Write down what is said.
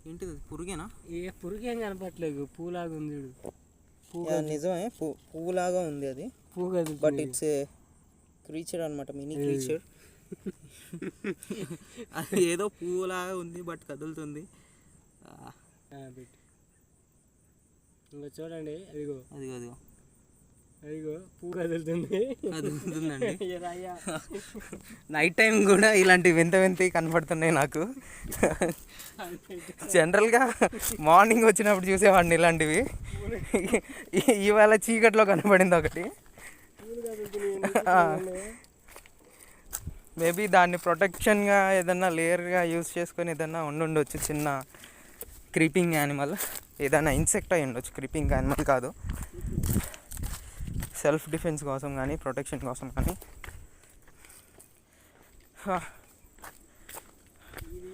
ఏంటిది పురుగేనా? ఏ పురుగేం కనపట్లేదు, పూలాగా ఉంది. నిజమే, పువ్వులాగా ఉంది అది. పువ్వు కాదు, బట్ ఇట్స్ ఏ క్రీచర్ అనమాట, మినీ క్రీచర్. అది ఏదో పువ్వులాగా ఉంది బట్ కదులుతుంది. ఇంకా చూడండి, అదిగో అదిగో అదిగో అదిగో పువ్వు కదులుతుంది, కదులుతుందండి. నైట్ టైం కూడా ఇలాంటి వింత వింతవి కనపడుతున్నాయి నాకు. జనరల్గా మార్నింగ్ వచ్చినప్పుడు చూసేవాడిని ఇలాంటివి. ఇవాళ చీకట్లో కనపడింది ఒకటి. మేబీ దాన్ని ప్రొటెక్షన్గా ఏదన్నా లేయర్గా యూజ్ చేసుకొని ఏదన్నా ఉండుండొచ్చు, చిన్న క్రీపింగ్ యానిమల్, ఏదైనా ఇన్సెక్ట్ అయి ఉండొచ్చు. క్రీపింగ్ యానిమల్ కాదు, సెల్ఫ్ డిఫెన్స్ కోసం కానీ ప్రొటెక్షన్ కోసం కానీ.